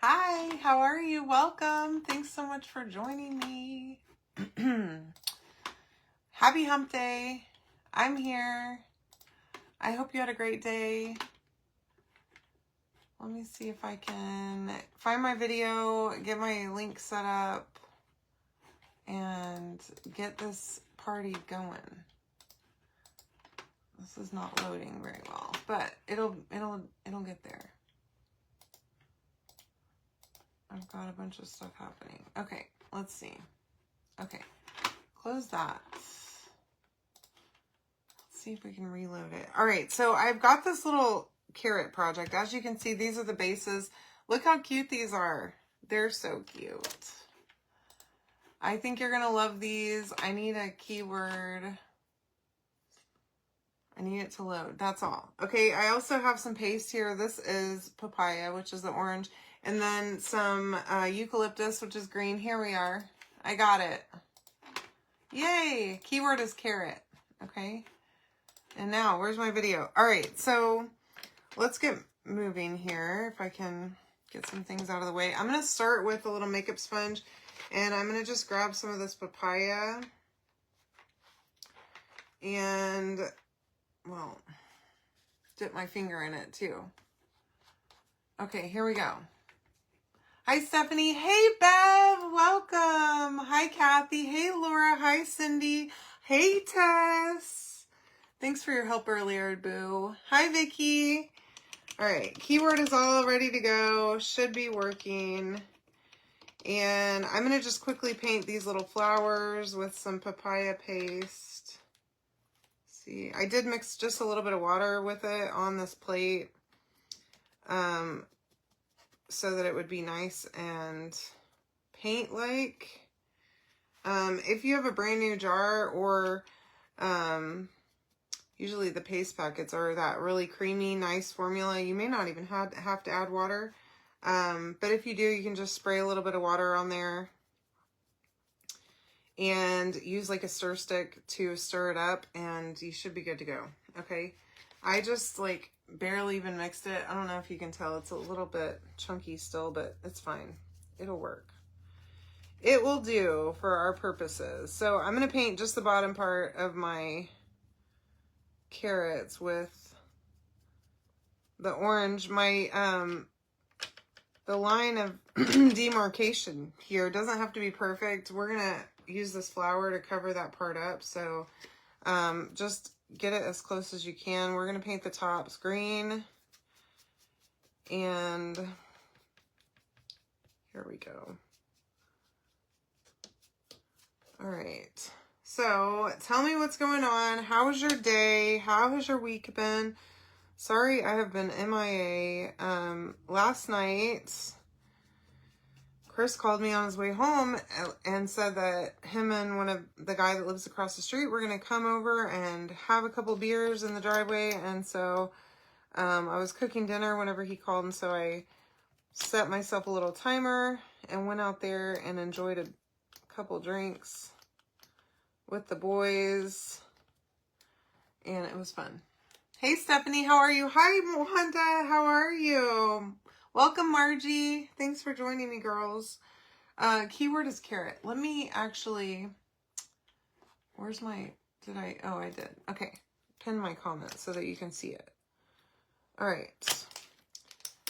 Hi, how are you? Welcome. Thanks so much for joining me. Happy hump day. I'm here. I hope you had a great day. Let me see if I can find my video, get my link set up, and get this party going. This is not loading very well, but it'll get there. I've got a bunch of stuff happening. Okay, let's see. Okay, close that. Let's see if we can reload it. All right, so I've got this little carrot project. As you can see, these are the bases. Look how cute these are. They're so cute. I think you're gonna love these. I need a keyword. I need it to load. That's all. Okay, I also have some paste here. This is papaya, which is the orange. And then some eucalyptus, which is green. Here we are. I got it. Yay! Keyword is carrot. Okay. And now, where's my video? All right, so let's get moving here. If I can get some things out of the way. I'm going to start with a little makeup sponge. And I'm going to just grab some of this papaya. And, well, dip my finger in it too. Okay, here we go. Hi, Stephanie. Hey, Bev. Welcome. Hi, Kathy. Hey, Laura. Hi, Cindy. Hey, Tess. Thanks for your help earlier, Boo. Hi, Vicky. All right. Keyword is all ready to go. Should be working. And I'm going to just quickly paint these little flowers with some papaya paste. See, I did mix just a little bit of water with it on this plate. So that it would be nice and paint-like. If you have a brand new jar or usually the paste packets are that really creamy, nice formula, you may not even have to add water. But if you do, you can just spray a little bit of water on there and use like a stir stick to stir it up and you should be good to go. Okay. I just like barely even mixed it. I don't know if you can tell. It's a little bit chunky still, but it's fine. It'll work. It will do for our purposes. So I'm going to paint just the bottom part of my carrots with the orange. My, the line of demarcation here doesn't have to be perfect. We're going to use this flower to cover that part up. So, just get it as close as you can. We're going to paint the tops green. And here we go. All right. So tell me what's going on. How was your day? How has your week been? Sorry, I have been MIA. Last night, Chris called me on his way home and said that him and one of the guy that lives across the street were going to come over and have a couple beers in the driveway. And so I was cooking dinner whenever he called. And so I set myself a little timer and went out there and enjoyed a couple drinks with the boys. And it was fun. Hey, Stephanie, how are you? Hi, Wanda, how are you? Welcome, Margie. Thanks for joining me, girls. Keyword is carrot. Let me actually, where's my, oh, I did. Okay, pin my comment so that you can see it. All right.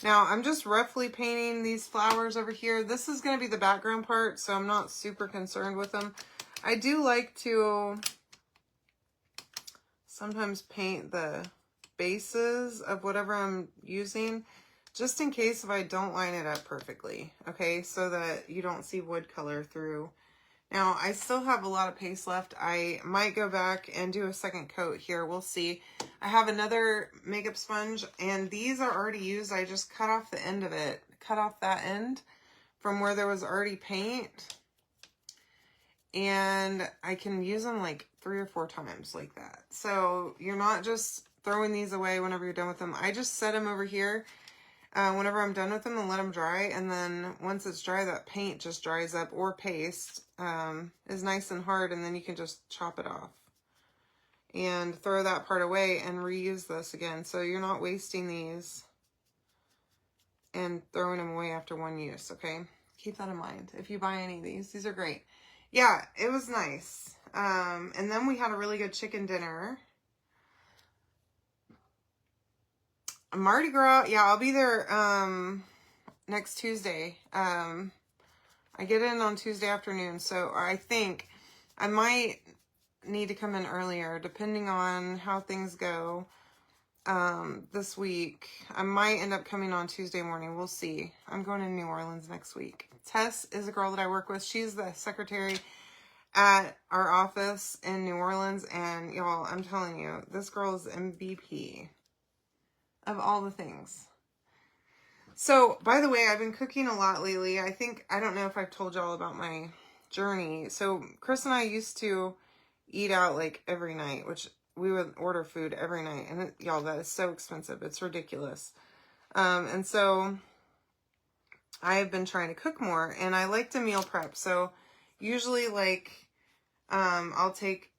Now, I'm just roughly painting these flowers over here. This is going to be the background part, so I'm not super concerned with them. I do like to sometimes paint the bases of whatever I'm using, just in case if I don't line it up perfectly, okay, so that you don't see wood color through. Now, I still have a lot of paste left. I might go back and do a second coat here. We'll see. I have another makeup sponge, and these are already used. I just cut off the end of it, cut off that end from where there was already paint, and I can use them like 3 or 4 times like that. So you're not just throwing these away whenever you're done with them. I just set them over here whenever I'm done with them and let them dry. And then once it's dry, that paint just dries up, or paste is nice and hard. And then you can just chop it off and throw that part away and reuse this again. So you're not wasting these. and throwing them away after one use, okay? Keep that in mind if you buy any of these. These are great. Yeah, it was nice. And then we had a really good chicken dinner. Mardi Gras, yeah, I'll be there next Tuesday. I get in on Tuesday afternoon, so I think I might need to come in earlier, depending on how things go this week. I might end up coming on Tuesday morning. We'll see. I'm going to New Orleans next week. Tess is a girl that I work with. She's the secretary at our office in New Orleans, and y'all, I'm telling you, this girl is MVP of all the things. So, by the way, I've been cooking a lot lately. I don't know if I've told y'all about my journey. So, Chris and I used to eat out like every night, which we would order food every night. And y'all, that is so expensive. It's ridiculous. And so I've been trying to cook more, and I like to meal prep. So usually like, I'll take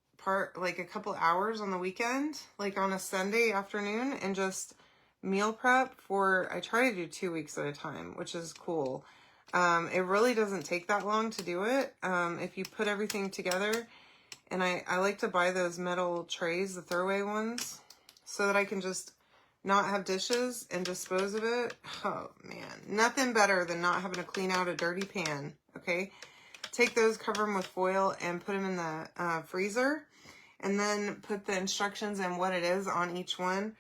like a couple hours on the weekend, like on a Sunday afternoon, and just meal prep for, I try to do 2 weeks at a time, which is cool. It really doesn't take that long to do it. If you put everything together, and I like to buy those metal trays, the throwaway ones, so that I can just not have dishes and dispose of it. Oh man, nothing better than not having to clean out a dirty pan. Okay, take those, cover them with foil, and put them in the freezer, and then put the instructions and what it is on each one.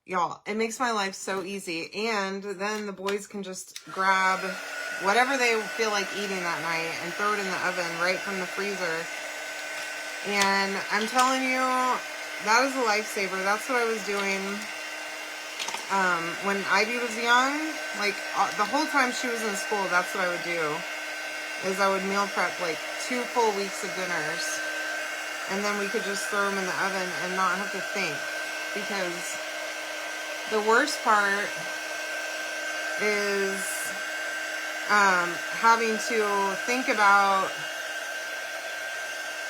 Y'all, it makes my life so easy. And then the boys can just grab whatever they feel like eating that night and throw it in the oven right from the freezer. And I'm telling you, that is a lifesaver. That's what I was doing when Ivy was young. Like, the whole time she was in school, that's what I would do, is I would meal prep like 2 full weeks of dinners. And then we could just throw them in the oven and not have to think. Because the worst part is having to think about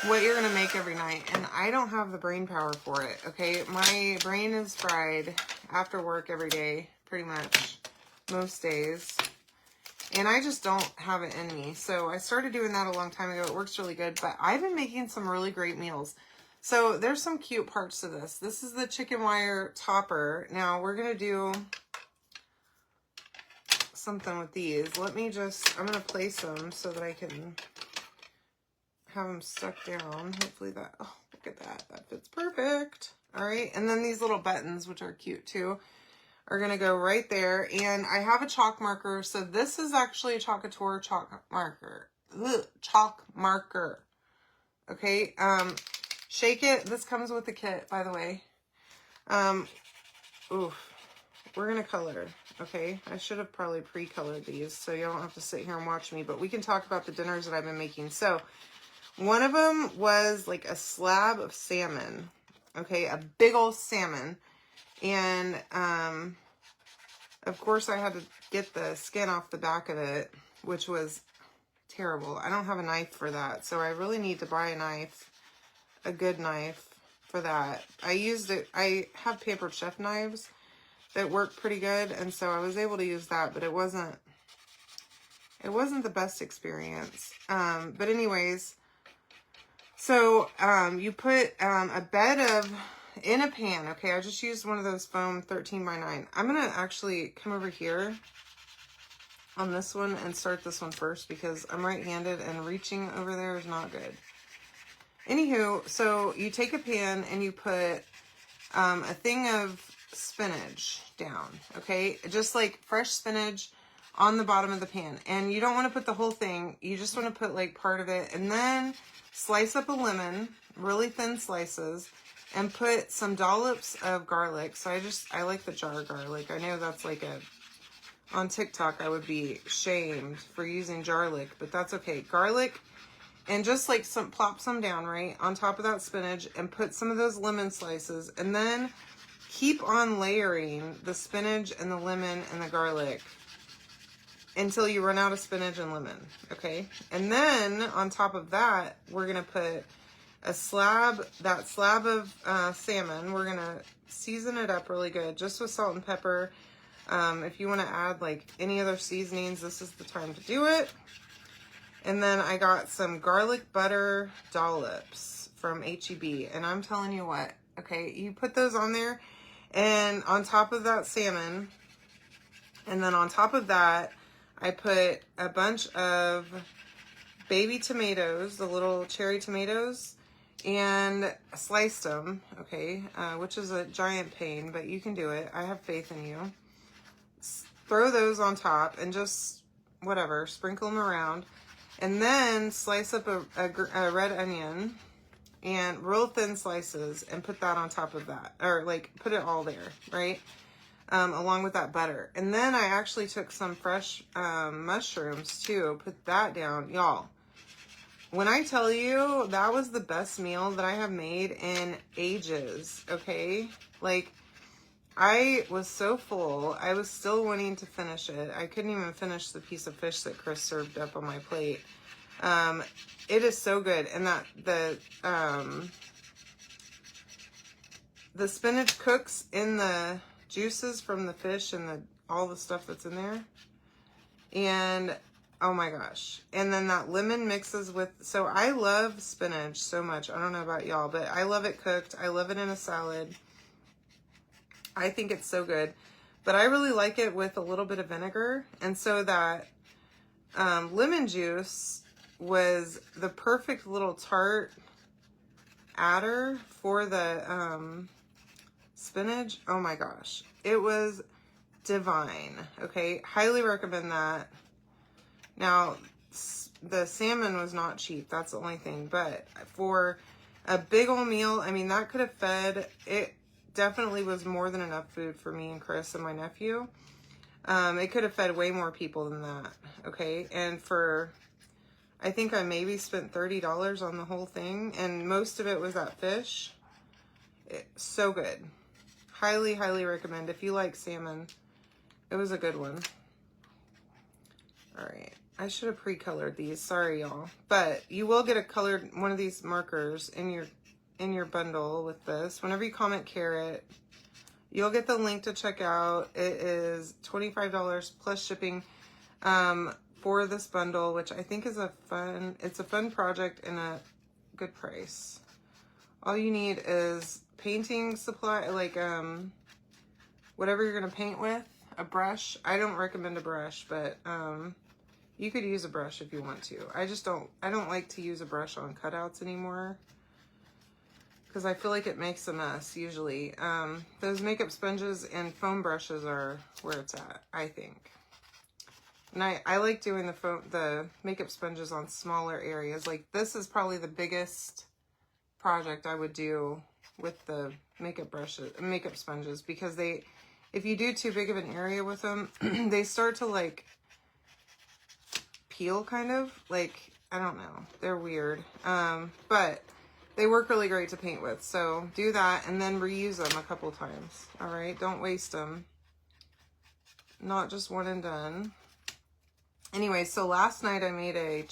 what you're going to make every night. And I don't have the brain power for it, okay? My brain is fried after work every day, pretty much, most days. And I just don't have it in me. So I started doing that a long time ago. It works really good. But I've been making some really great meals. So there's some cute parts to this. This is the chicken wire topper. Now we're going to do something with these. I'm going to place them so that I can have them stuck down. Hopefully that, oh, look at that. That fits perfect. All right. And then these little buttons, which are cute too, are going to go right there. And I have a chalk marker. So this is actually a Chalk Couture chalk marker. Ugh, chalk marker. Okay. Shake it. This comes with the kit, by the way. Oof. We're going to color. Okay. I should have probably pre-colored these so you don't have to sit here and watch me, but we can talk about the dinners that I've been making. So one of them was like a slab of salmon. Okay. A big old salmon. And, of course I had to get the skin off the back of it, which was terrible. I don't have a knife for that. So I really need to buy a knife. A good knife for that. I have paper chef knives that work pretty good, and so I was able to use that, but it wasn't the best experience. But anyways, so you put a bed in a pan. Okay, I just used one of those foam 13x9. I'm gonna actually come over here on this one and start this one first because I'm right-handed and reaching over there is not good. Anywho, so you take a pan and you put a thing of spinach down, okay? Just like fresh spinach on the bottom of the pan. And you don't want to put the whole thing. You just want to put like part of it. And then slice up a lemon, really thin slices, and put some dollops of garlic. So I like the jar garlic. I know that's like on TikTok I would be shamed for using garlic, but that's okay. Garlic. And just like plop some down right on top of that spinach and put some of those lemon slices, and then keep on layering the spinach and the lemon and the garlic until you run out of spinach and lemon. Okay. And then on top of that, we're going to put that slab of salmon. We're going to season it up really good, just with salt and pepper, If you want to add like any other seasonings, this is the time to do it. And then I got some garlic butter dollops from H-E-B. And I'm telling you what, okay, you put those on there and on top of that salmon. And then on top of that, I put a bunch of baby tomatoes, the little cherry tomatoes, and sliced them, okay, which is a giant pain, but you can do it. I have faith in you. Throw those on top and just, whatever, sprinkle them around. And then slice up a red onion and real thin slices and put that on top of that. Or like put it all there, right? Along with that butter. And then I actually took some fresh mushrooms too. Put that down. Y'all, when I tell you that was the best meal that I have made in ages, okay? Like, I was so full. I was still wanting to finish it. I couldn't even finish the piece of fish that Chris served up on my plate. It is so good. And that the spinach cooks in the juices from the fish and all the stuff that's in there. And oh my gosh. And then that lemon mixes with, so I love spinach so much. I don't know about y'all, but I love it cooked. I love it in a salad. I think it's so good, but I really like it with a little bit of vinegar. And so that lemon juice was the perfect little tart adder for the spinach. Oh my gosh. It was divine. Okay. Highly recommend that. Now, the salmon was not cheap. That's the only thing. But for a big old meal, I mean, that could have fed it. Definitely was more than enough food for me and Chris and my nephew. It could have fed way more people than that, okay? And for, I think I maybe spent $30 on the whole thing, and most of it was that fish. So good. Highly, highly recommend. If you like salmon, it was a good one. All right. I should have pre-colored these. Sorry, y'all. But you will get a colored one of these markers in your bundle with this. Whenever you comment carrot, you'll get the link to check out. It is $25 plus shipping for this bundle, which I think is it's a fun project and a good price. All you need is painting supply, like whatever you're gonna paint with, a brush. I don't recommend a brush, but you could use a brush if you want to. I don't like to use a brush on cutouts anymore, because I feel like it makes a mess usually. Those makeup sponges and foam brushes are where it's at, I think. And I like doing the makeup sponges on smaller areas. Like this is probably the biggest project I would do with the makeup sponges, because if you do too big of an area with them, they start to like peel kind of, like, I don't know. They're weird. But they work really great to paint with. So do that and then reuse them a couple times. All right. Don't waste them. Not just one and done. Anyway, so last night I made a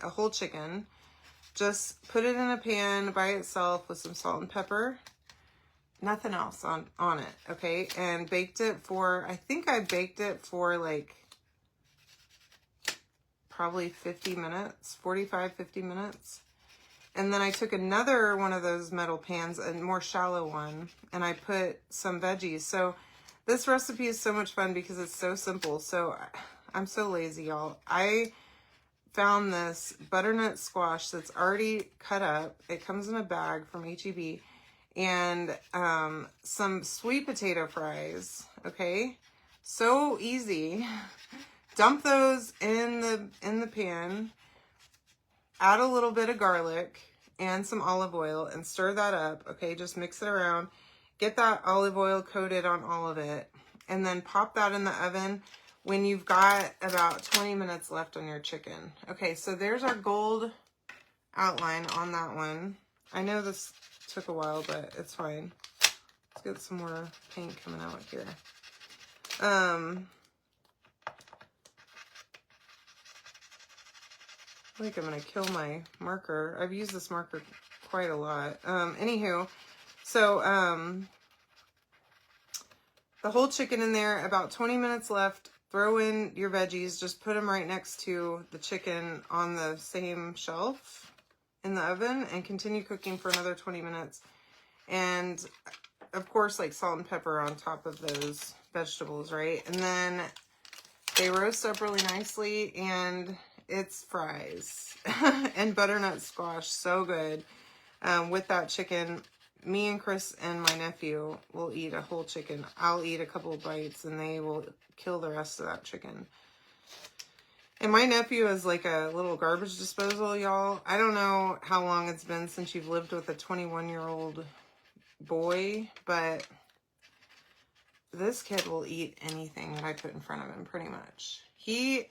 whole chicken. Just put it in a pan by itself with some salt and pepper. Nothing else on it. Okay. And baked it for, I think I baked it for like probably 50 minutes, 45, 50 minutes. And then I took another one of those metal pans, a more shallow one, and I put some veggies. So this recipe is so much fun because it's so simple. So I'm so lazy, y'all. I found this butternut squash that's already cut up. It comes in a bag from H-E-B, and some sweet potato fries. Okay, so easy. Dump those in the pan. Add a little bit of garlic and some olive oil and stir that up. Okay, just mix it around. Get that olive oil coated on all of it, and then pop that in the oven when you've got about 20 minutes left on your chicken. Okay, so there's our gold outline on that one. I know this took a while, but it's fine. Let's get some more paint coming out here. I think I'm going to kill my marker. I've used this marker quite a lot. Anywho, so the whole chicken in there, about 20 minutes left. Throw in your veggies, just put them right next to the chicken on the same shelf in the oven and continue cooking for another 20 minutes. And of course, like salt and pepper on top of those vegetables, right? And then they roast up really nicely, and it's fries and butternut squash, so good. With that chicken, me and Chris and my nephew will eat a whole chicken. I'll eat a couple of bites, and they will kill the rest of that chicken. And my nephew is like a little garbage disposal, y'all. I don't know how long it's been since you've lived with a 21-year-old boy, but this kid will eat anything that I put in front of him, pretty much. He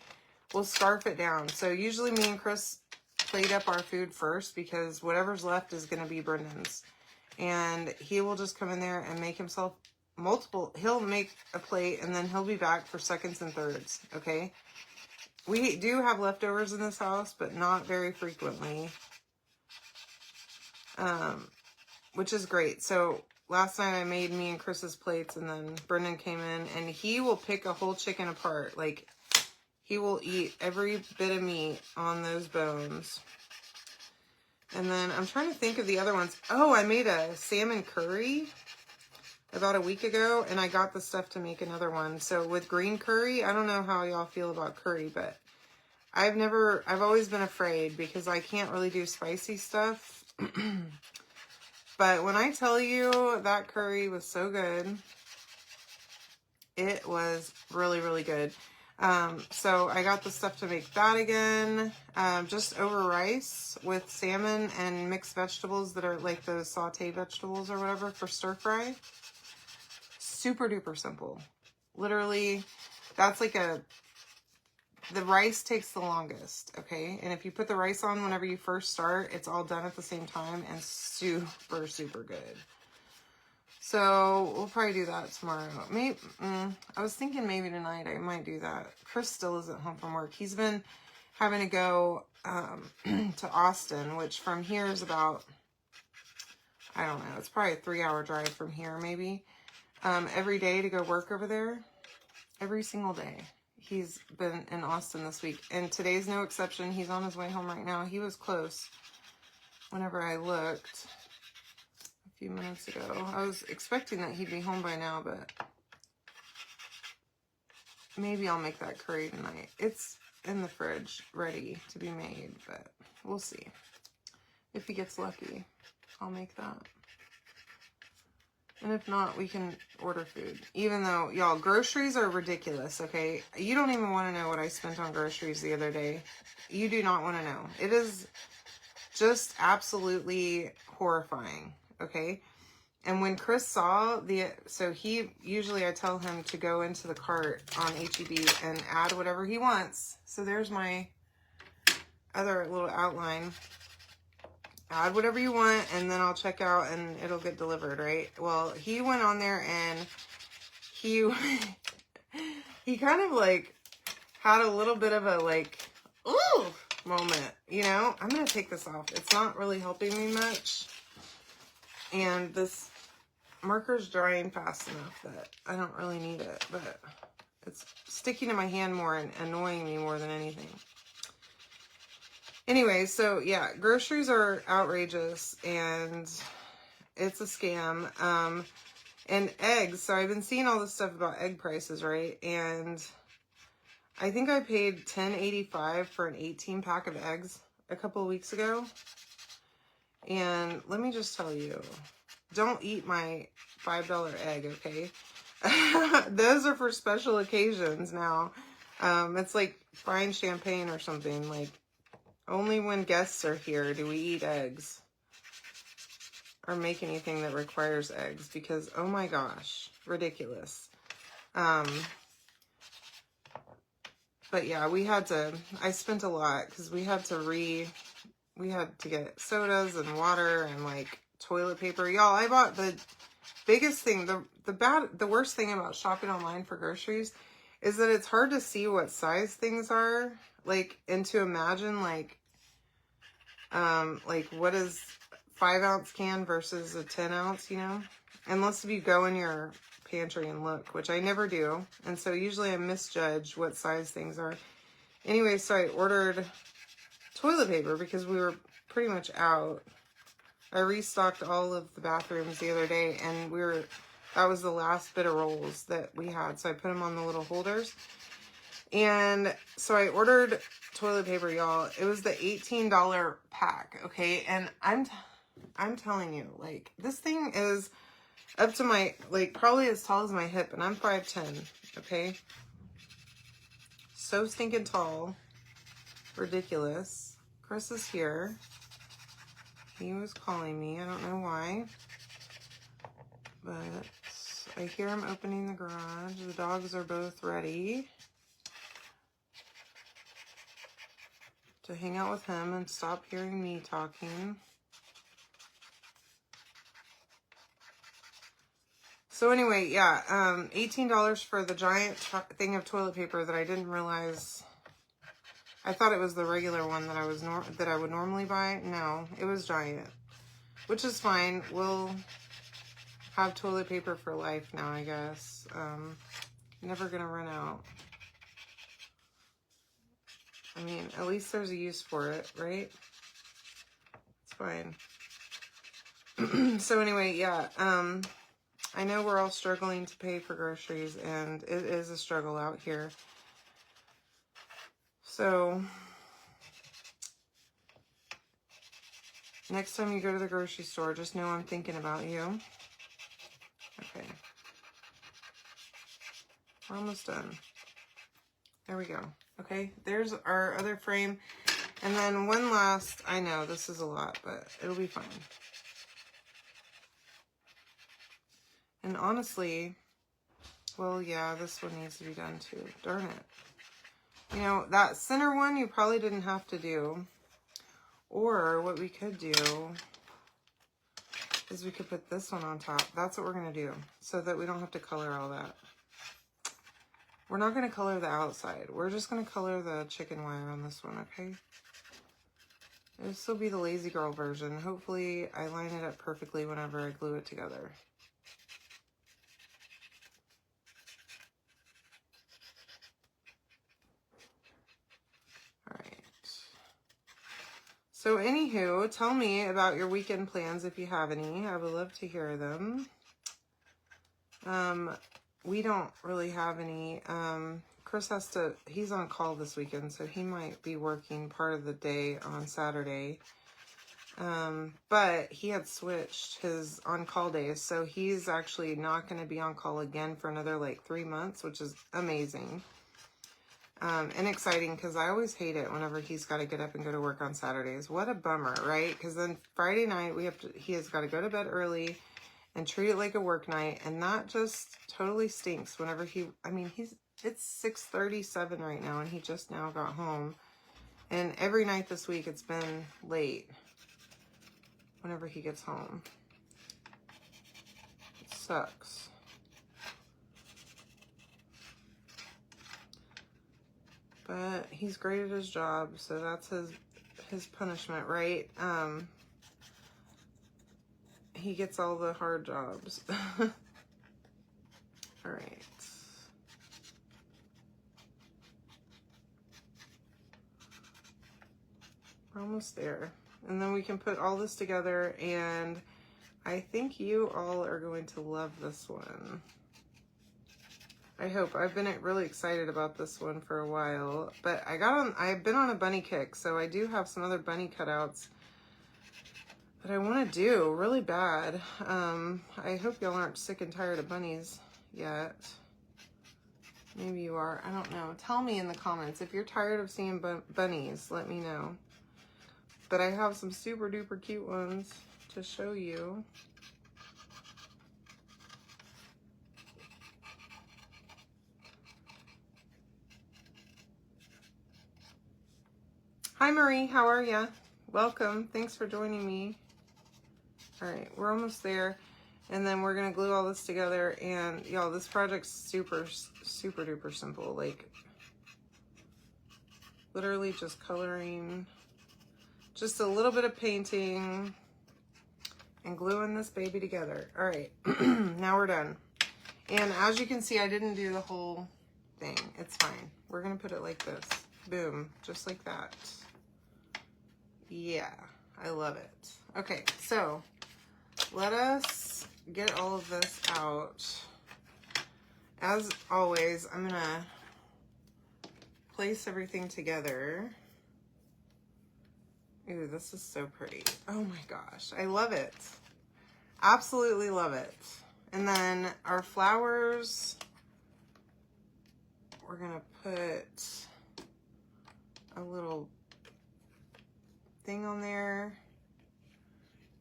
will scarf it down. So usually me and Chris plate up our food first, because whatever's left is going to be Brendan's. And he will just come in there and make himself multiple. He'll make a plate, and then he'll be back for seconds and thirds, okay? We do have leftovers in this house, but not very frequently, which is great. So last night I made me and Chris's plates, and then Brendan came in, and he will pick a whole chicken apart. Like, he will eat every bit of meat on those bones. And then I'm trying to think of the other ones. Oh, I made a salmon curry about a week ago, and I got the stuff to make another one. So with green curry, I don't know how y'all feel about curry, but I've always been afraid because I can't really do spicy stuff. But when I tell you that curry was so good, it was really, really good. So I got the stuff to make that again, just over rice with salmon and mixed vegetables that are like those saute vegetables or whatever for stir fry. Super duper simple. Literally, that's like the rice takes the longest, okay? And if you put the rice on whenever you first start, it's all done at the same time and super, super good. So we'll probably do that tomorrow. Maybe I was thinking maybe tonight I might do that. Chris still isn't home from work. He's been having to go to Austin, which from here is about, I don't know, it's probably a 3-hour drive from here maybe. Every day to go work over there. Every single day. He's been in Austin this week. And today's no exception. He's on his way home right now. He was close whenever I looked a few minutes ago. I was expecting that he'd be home by now, but maybe I'll make that curry tonight. It's in the fridge, ready to be made, but we'll see. If he gets lucky, I'll make that. And if not, we can order food. Even though, y'all, groceries are ridiculous, okay? You don't even want to know what I spent on groceries the other day. You do not want to know. It is just absolutely horrifying, okay? And when Chris saw so usually I tell him to go into the cart on H-E-B and add whatever he wants. So there's my other little outline. Add whatever you want, and then I'll check out, and it'll get delivered, right? Well, he went on there, and he kind of, like, had a little bit of a, like, ooh moment, you know? I'm going to take this off. It's not really helping me much, and this marker's drying fast enough that I don't really need it, but it's sticking to my hand more and annoying me more than anything. Anyway, so yeah, groceries are outrageous, and it's a scam. And eggs, so I've been seeing all this stuff about egg prices, right? And I think I paid $10.85 for an 18-pack of eggs a couple of weeks ago. And let me just tell you, don't eat my $5 egg, okay? Those are for special occasions now. It's like frying champagne or something, like, only when guests are here do we eat eggs or make anything that requires eggs, because, oh my gosh, ridiculous. But yeah, I spent a lot because we had to get sodas and water and like toilet paper. Y'all, I bought the biggest thing, the worst thing about shopping online for groceries is that it's hard to see what size things are, like, and to imagine, like what is 5-ounce can versus a 10-ounce, you know? Unless if you go in your pantry and look, which I never do. And so usually I misjudge what size things are. Anyway, so I ordered toilet paper because we were pretty much out. I restocked all of the bathrooms the other day, and that was the last bit of rolls that we had. So I put them on the little holders. And so I ordered toilet paper, y'all. It was the $18 pack, okay? And I'm telling you, like, this thing is up to my, like, probably as tall as my hip, and I'm 5'10", okay? So stinking tall. Ridiculous. Chris is here. He was calling me. I don't know why. But I hear him opening the garage. The dogs are both ready to hang out with him and stop hearing me talking. So anyway, yeah, $18 for the giant thing of toilet paper that I didn't realize. I thought it was the regular one that I would normally buy. No, it was giant, which is fine. We'll have toilet paper for life now, I guess. Never gonna run out. I mean, at least there's a use for it, right? It's fine. So anyway, yeah, I know we're all struggling to pay for groceries, and it is a struggle out here. So next time you go to the grocery store, just know I'm thinking about you. Okay. We're almost done. There we go. Okay, there's our other frame. And then one last, I know this is a lot, but it'll be fine. And honestly, well, yeah, this one needs to be done too. Darn it. You know, that center one you probably didn't have to do. Or what we could do is we could put this one on top. That's what we're going to do, so that we don't have to color all that. We're not going to color the outside. We're just going to color the chicken wire on this one, okay? This will be the lazy girl version. Hopefully I line it up perfectly whenever I glue it together. So anywho, tell me about your weekend plans if you have any. I would love to hear them. We don't really have any. Chris he's on call this weekend, so he might be working part of the day on Saturday. But he had switched his on-call days, so he's actually not going to be on call again for another like 3 months, which is amazing. And exciting, because I always hate it whenever he's got to get up and go to work on Saturdays. What a bummer, right? Because then Friday night he has got to go to bed early and treat it like a work night, and that just totally stinks whenever it's 6:37 right now, and he just now got home. And every night this week it's been late whenever he gets home. It sucks. But he's great at his job, so that's his punishment, right? He gets all the hard jobs. All right. We're almost there. And then we can put all this together, and I think you all are going to love this one. I hope. I've been really excited about this one for a while, but I've been on a bunny kick, so I do have some other bunny cutouts that I want to do really bad. I hope y'all aren't sick and tired of bunnies yet. Maybe you are. I don't know. Tell me in the comments. If you're tired of seeing bunnies, let me know. But I have some super duper cute ones to show you. Hi Marie, how are ya? Welcome, thanks for joining me. All right, we're almost there. And then we're gonna glue all this together, and y'all, this project's super, super duper simple. Like, literally just coloring, just a little bit of painting, and gluing this baby together. All right, now we're done. And as you can see, I didn't do the whole thing. It's fine. We're going to put it like this. Boom. Just like that. Yeah. I love it. Okay. So let us get all of this out. As always, I'm going to place everything together. Ooh, this is so pretty. Oh my gosh. I love it. Absolutely love it. And then our flowers, we're going to put a little thing on there.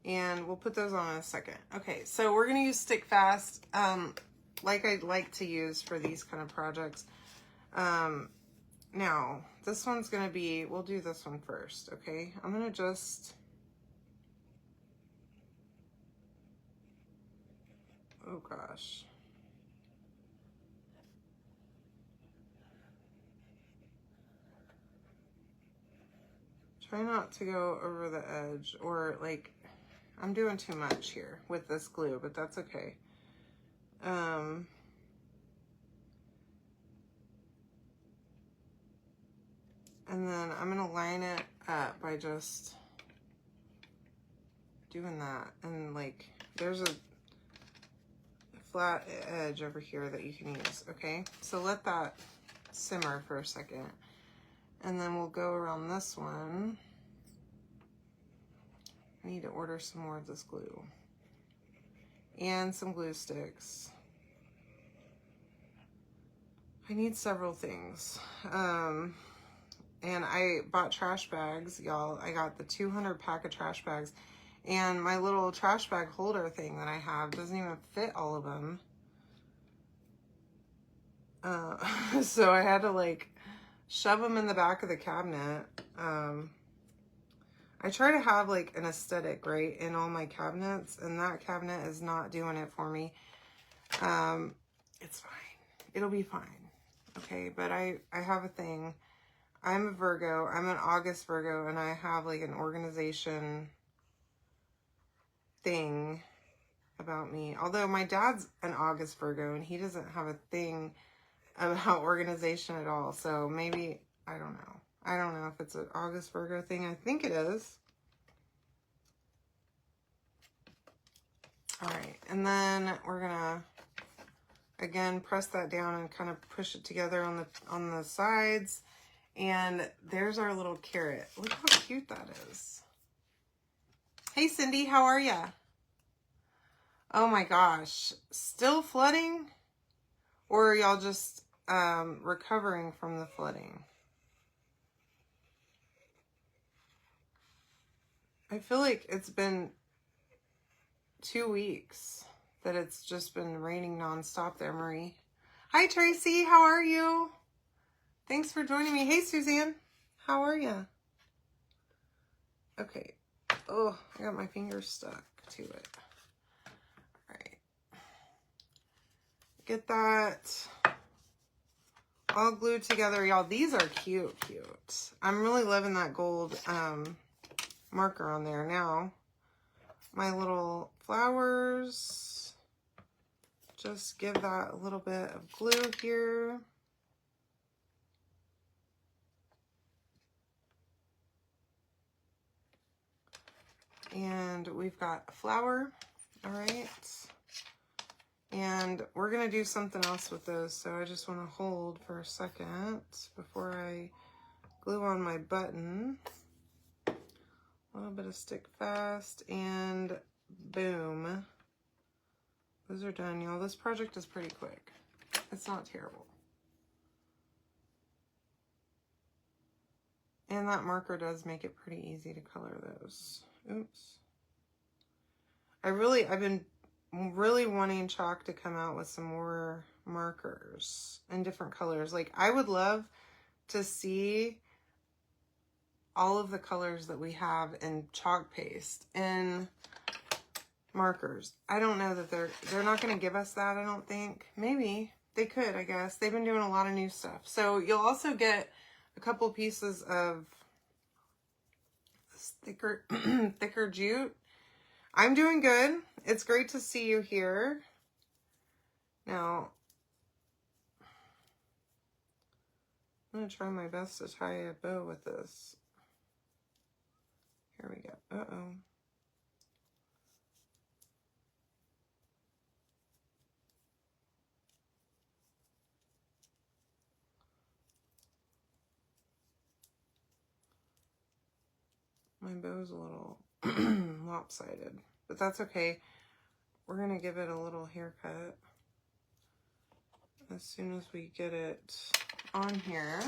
And we'll put those on in a second. Okay, so we're going to use Stick Fast, like I like to use for these kind of projects. Now, this one's going to be, we'll do this one first, okay? I'm going to just, oh gosh. Try not to go over the edge, or like, I'm doing too much here with this glue, but that's okay. And then I'm gonna line it up by just doing that. And like, there's a flat edge over here that you can use, okay? So let that simmer for a second. And then we'll go around this one. I need to order some more of this glue. And some glue sticks. I need several things. And I bought trash bags, y'all. I got the 200 pack of trash bags. And my little trash bag holder thing that I have doesn't even fit all of them. So I had to like shove them in the back of the cabinet. I try to have like an aesthetic, right, in all my cabinets, and that cabinet is not doing it for me. It's fine. It'll be fine. Okay, but I have a thing. I'm a Virgo. I'm an August Virgo, and I have like an organization thing about me. Although my dad's an August Virgo, and he doesn't have a thing about organization at all. So maybe, I don't know. I don't know if it's an August Virgo thing. I think it is. All right, and then we're gonna again press that down and kind of push it together on the sides. And there's our little carrot. Look how cute that is. Hey Cindy, how are ya? Oh my gosh, still flooding? Or are y'all just recovering from the flooding? I feel like it's been 2 weeks that it's just been raining nonstop there, Marie. Hi Tracy, how are you? Thanks for joining me. Hey Suzanne, how are you? Okay. Oh, I got my fingers stuck to it. All right. Get that all glued together, y'all. These are cute. I'm really loving that gold marker on there now. My little flowers. Just give that a little bit of glue here. And we've got a flower, all right. And we're gonna do something else with those, so I just wanna hold for a second before I glue on my button. A little bit of Stick Fast, and boom. Those are done, y'all. This project is pretty quick. It's not terrible. And that marker does make it pretty easy to color those. Oops. I've been really wanting chalk to come out with some more markers in different colors. Like, I would love to see all of the colors that we have in chalk paste in markers. I don't know that they're not going to give us that, I don't think. Maybe they could, I guess. They've been doing a lot of new stuff. So you'll also get a couple pieces of this thicker jute. I'm doing good. It's great to see you here. Now, I'm going to try my best to tie a bow with this. Here we go. Uh-oh. My bow's a little lopsided, but that's okay. We're going to give it a little haircut as soon as we get it on here.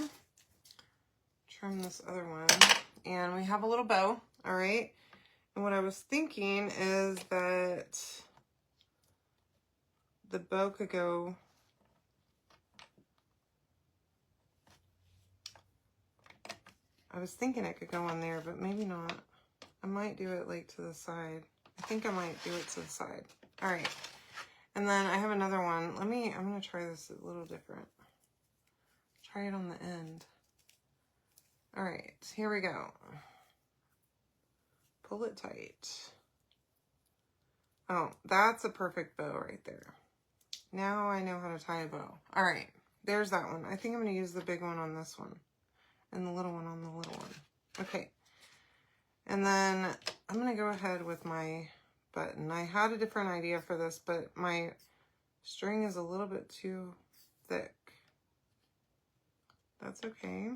Trim this other one. And we have a little bow, all right? And what I was thinking is that the bow could go I was thinking it could go on there, but maybe not. I might do it like to the side. I think I might do it to the side. All right. And then I have another one. I'm going to try this a little different. Try it on the end. All right, here we go. Pull it tight. Oh, that's a perfect bow right there. Now I know how to tie a bow. All right, there's that one. I think I'm going to use the big one on this one and the little one on the little one. Okay. And then I'm going to go ahead with my button. I had a different idea for this, but my string is a little bit too thick. That's okay.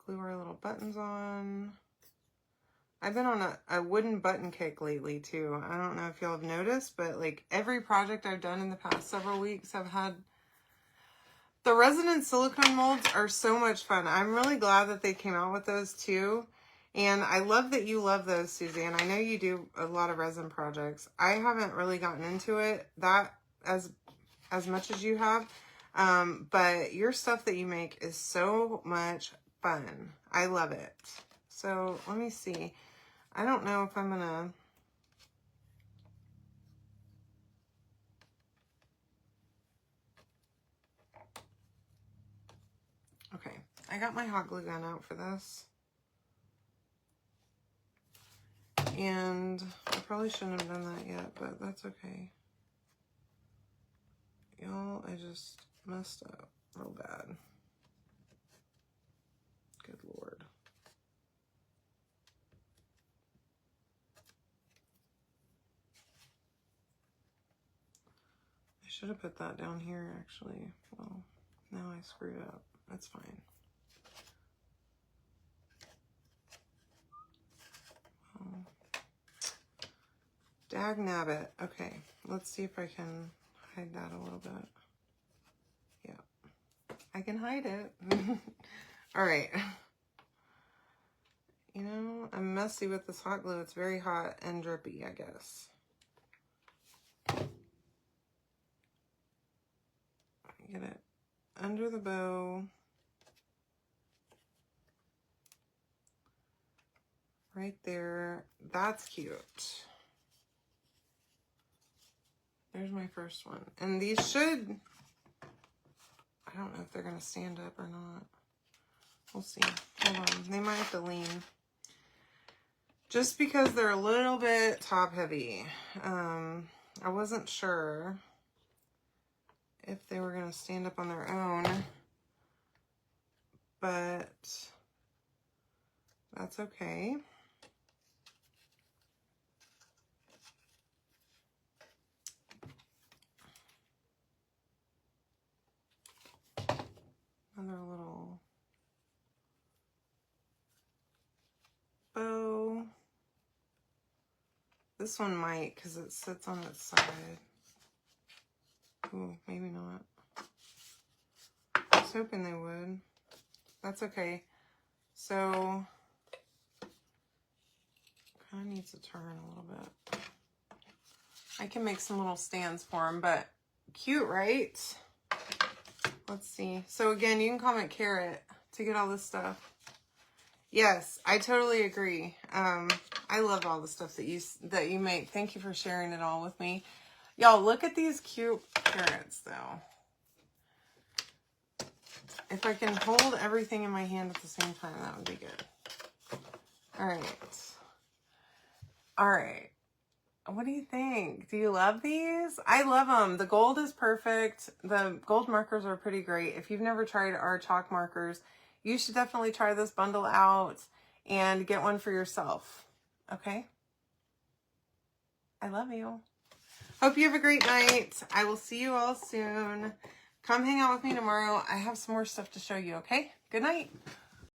Glue our little buttons on. I've been on a wooden button kick lately too. I don't know if y'all have noticed, but like every project I've done in the past several weeks have had the resin silicone molds are so much fun. I'm really glad that they came out with those too. And I love that you love those, Suzanne. I know you do a lot of resin projects. I haven't really gotten into it that as much as you have. But your stuff that you make is so much fun. I love it. So let me see. I don't know if I'm gonna okay, I got my hot glue gun out for this. And I probably shouldn't have done that yet, but that's okay. Y'all, I just messed up real bad. Good Lord. I should have put that down here, actually. Well, now I screwed up. That's fine. Oh. Dag nabbit. Okay, let's see if I can hide that a little bit. Yeah, I can hide it. All right. You know, I'm messy with this hot glue. It's very hot and drippy, I guess. Get it under the bow. Right there. That's cute. There's my first one. And these should, I don't know if they're going to stand up or not. We'll see. Hold on. They might have to lean. Just because they're a little bit top heavy. I wasn't sure if they were going to stand up on their own. But that's okay. Another little bow. This one might, because it sits on its side. Ooh, maybe not. I was hoping they would. That's okay. So, kind of needs to turn a little bit. I can make some little stands for them, but cute, right? Let's see. So again, you can comment carrot to get all this stuff. Yes, I totally agree. I love all the stuff that you make. Thank you for sharing it all with me. Y'all, look at these cute carrots, though. If I can hold everything in my hand at the same time, that would be good. All right. All right. What do you think? Do you love these? I love them. The gold is perfect. The gold markers are pretty great. If you've never tried our chalk markers, you should definitely try this bundle out and get one for yourself. Okay? I love you. Hope you have a great night. I will see you all soon. Come hang out with me tomorrow. I have some more stuff to show you, okay? Good night.